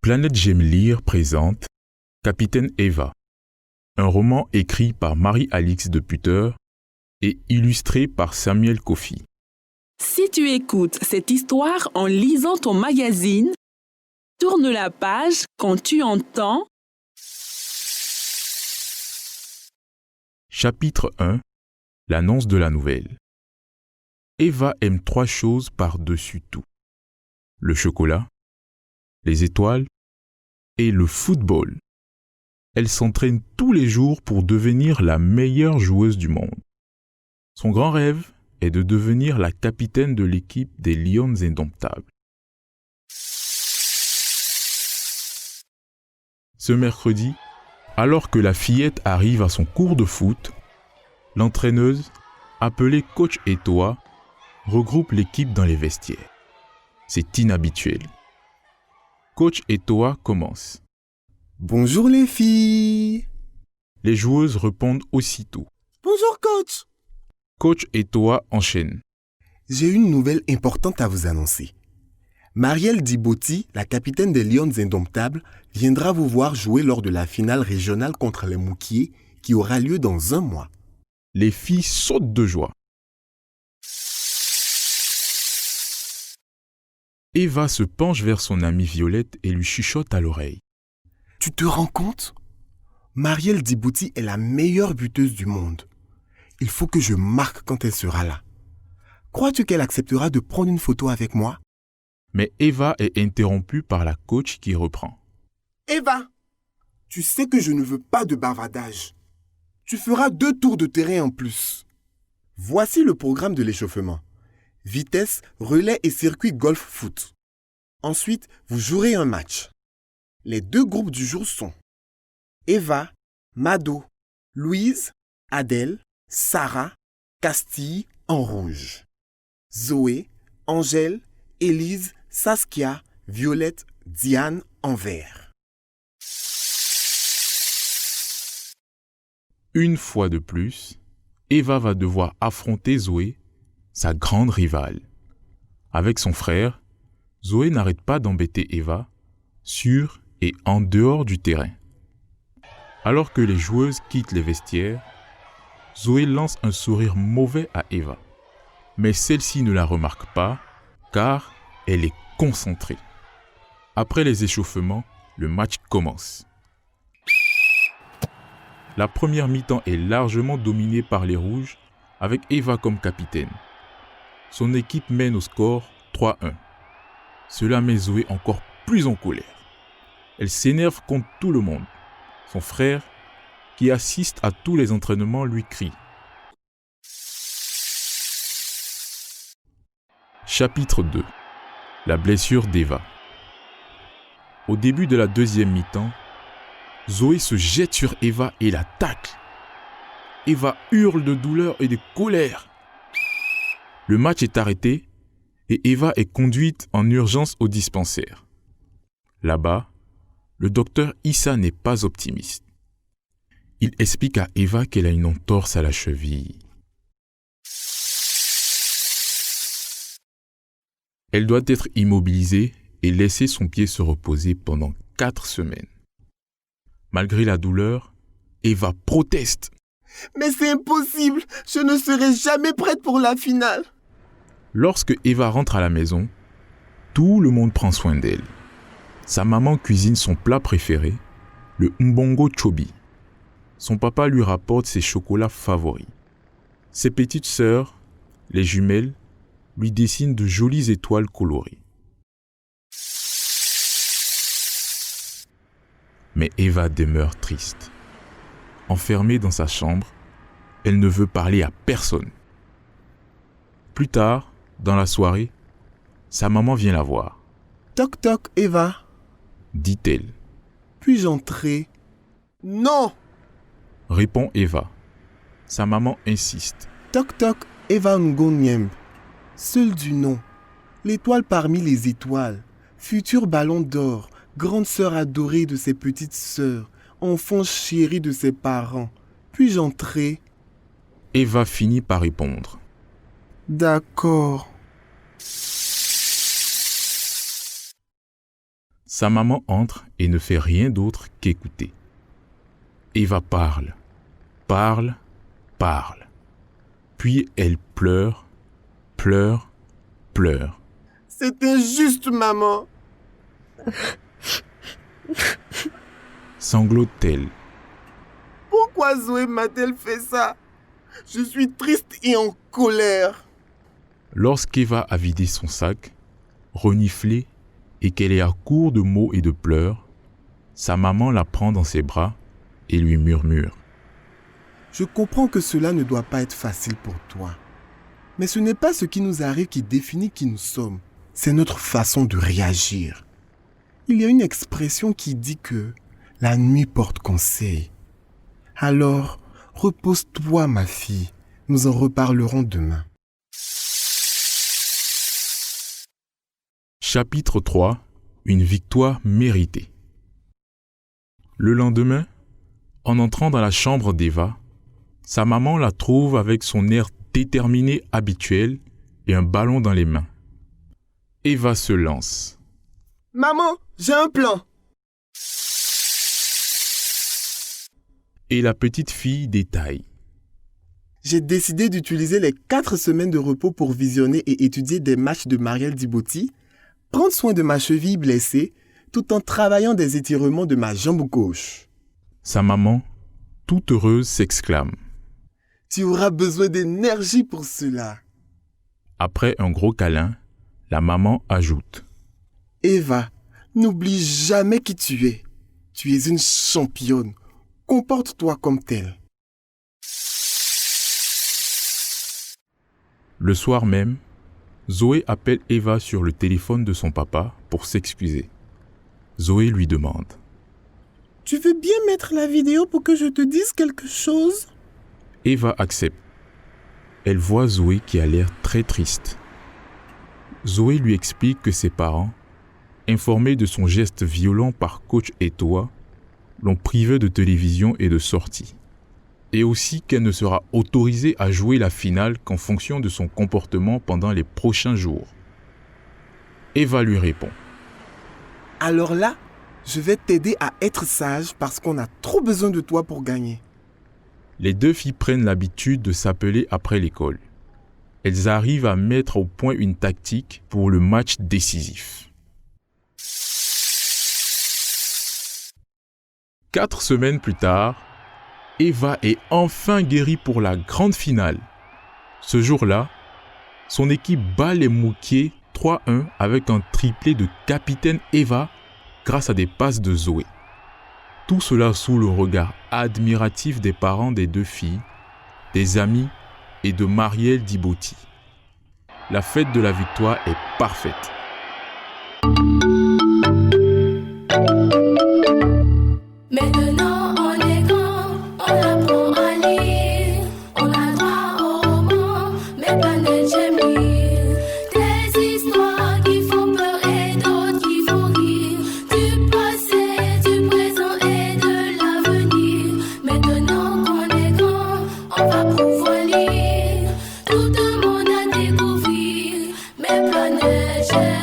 Planète J'aime lire présente Capitaine Eva, un roman écrit par Marie-Alix de Putter et illustré par Samuel Kofi. Si tu écoutes cette histoire en lisant ton magazine, tourne la page quand tu entends Chapitre 1. L'annonce de la nouvelle. Eva aime 3 choses par-dessus tout. Le chocolat, les étoiles et le football. Elle s'entraîne tous les jours pour devenir la meilleure joueuse du monde. Son grand rêve est de devenir la capitaine de l'équipe des Lions Indomptables. Ce mercredi, alors que la fillette arrive à son cours de foot, l'entraîneuse, appelée Coach Etoa, regroupe l'équipe dans les vestiaires. C'est inhabituel. Coach Etoa commence. Bonjour les filles. Les joueuses répondent aussitôt. Bonjour coach. Coach Etoa enchaîne. J'ai une nouvelle importante à vous annoncer. Marielle Djibouti, la capitaine des Lions Indomptables, viendra vous voir jouer lors de la finale régionale contre les Moukiers qui aura lieu dans 1 mois. Les filles sautent de joie. Eva se penche vers son amie Violette et lui chuchote à l'oreille. Tu te rends compte? Marielle Djibouti est la meilleure buteuse du monde. Il faut que je marque quand elle sera là. Crois-tu qu'elle acceptera de prendre une photo avec moi? Mais Eva est interrompue par la coach qui reprend. Eva, tu sais que je ne veux pas de bavardage. Tu feras 2 tours de terrain en plus. Voici le programme de l'échauffement. Vitesse, relais et circuit golf-foot. Ensuite, vous jouerez un match. Les 2 groupes du jour sont Eva, Mado, Louise, Adèle, Sarah, Castille en rouge. Zoé, Angèle, Élise, Saskia, Violette, Diane en vert. Une fois de plus, Eva va devoir affronter Zoé, sa grande rivale. Avec son frère, Zoé n'arrête pas d'embêter Eva, sur et en dehors du terrain. Alors que les joueuses quittent les vestiaires, Zoé lance un sourire mauvais à Eva. Mais celle-ci ne la remarque pas, car elle est concentrée. Après les échauffements, le match commence. La première mi-temps est largement dominée par les rouges, avec Eva comme capitaine. Son équipe mène au score 3-1. Cela met Zoé encore plus en colère. Elle s'énerve contre tout le monde. Son frère, qui assiste à tous les entraînements, lui crie. Chapitre 2. La blessure d'Eva. Au début de la 2e mi-temps, Zoé se jette sur Eva et la tacle. Eva hurle de douleur et de colère. Le match est arrêté et Eva est conduite en urgence au dispensaire. Là-bas, le docteur Issa n'est pas optimiste. Il explique à Eva qu'elle a une entorse à la cheville. Elle doit être immobilisée et laisser son pied se reposer pendant 4 semaines. Malgré la douleur, Eva proteste. Mais c'est impossible, je ne serai jamais prête pour la finale. Lorsque Eva rentre à la maison, tout le monde prend soin d'elle. Sa maman cuisine son plat préféré, le mbongo chobi. Son papa lui rapporte ses chocolats favoris. Ses petites sœurs, les jumelles, lui dessinent de jolies étoiles colorées. Mais Eva demeure triste. Enfermée dans sa chambre, elle ne veut parler à personne. Plus tard, dans la soirée, sa maman vient la voir. Toc toc, Eva, dit-elle. puis-je entrer? Non! Répond Eva. Sa maman insiste. Toc toc, Eva Ngonyem. Seul du nom, l'étoile parmi les étoiles, futur ballon d'or, grande sœur adorée de ses petites sœurs, enfant chéri de ses parents. Puis-je entrer? Eva finit par répondre. D'accord. Sa maman entre et ne fait rien d'autre qu'écouter. Eva parle, parle, parle. Puis elle pleure, pleure, pleure. C'est injuste, maman. Sanglote-t-elle. Pourquoi Zoé m'a-t-elle fait ça? Je suis triste et en colère. Lorsqu'Eva a vidé son sac, reniflé et qu'elle est à court de mots et de pleurs, sa maman la prend dans ses bras et lui murmure. Je comprends que cela ne doit pas être facile pour toi. Mais ce n'est pas ce qui nous arrive qui définit qui nous sommes. C'est notre façon de réagir. Il y a une expression qui dit que la nuit porte conseil. Alors, repose-toi, ma fille. Nous en reparlerons demain. Chapitre 3. Une victoire méritée. Le lendemain, en entrant dans la chambre d'Eva, sa maman la trouve avec son air déterminé habituel et un ballon dans les mains. Eva se lance. « Maman, j'ai un plan !» Et la petite fille détaille. J'ai décidé d'utiliser les 4 semaines de repos pour visionner et étudier des matchs de Marielle Djibouti, prendre soin de ma cheville blessée, tout en travaillant des étirements de ma jambe gauche. Sa maman, toute heureuse, s'exclame. Tu auras besoin d'énergie pour cela. Après un gros câlin, la maman ajoute. Eva, n'oublie jamais qui tu es. Tu es une championne. Comporte-toi comme telle. Le soir même, Zoé appelle Eva sur le téléphone de son papa pour s'excuser. Zoé lui demande. Tu veux bien mettre la vidéo pour que je te dise quelque chose? Eva accepte. Elle voit Zoé qui a l'air très triste. Zoé lui explique que ses parents, informés de son geste violent par coach Etoa, l'ont privée de télévision et de sortie. Et aussi qu'elle ne sera autorisée à jouer la finale qu'en fonction de son comportement pendant les prochains jours. Eva lui répond. Alors là, je vais t'aider à être sage parce qu'on a trop besoin de toi pour gagner. Les deux filles prennent l'habitude de s'appeler après l'école. Elles arrivent à mettre au point une tactique pour le match décisif. 4 semaines plus tard, Eva est enfin guérie pour la grande finale. Ce jour-là, son équipe bat les Mouquiers 3-1 avec un triplé de capitaine Eva grâce à des passes de Zoé. Tout cela sous le regard admiratif des parents des deux filles, des amis et de Marielle Djibouti. La fête de la victoire est parfaite. Maintenant on est grand, on apprend à lire, on a droit au roman, mais pas de Jamil. Des histoires qui font peur et d'autres qui font rire, du passé, du présent et de l'avenir. Maintenant qu'on est grand, on va pouvoir lire, tout le monde à découvrir, mais pas de Jamil.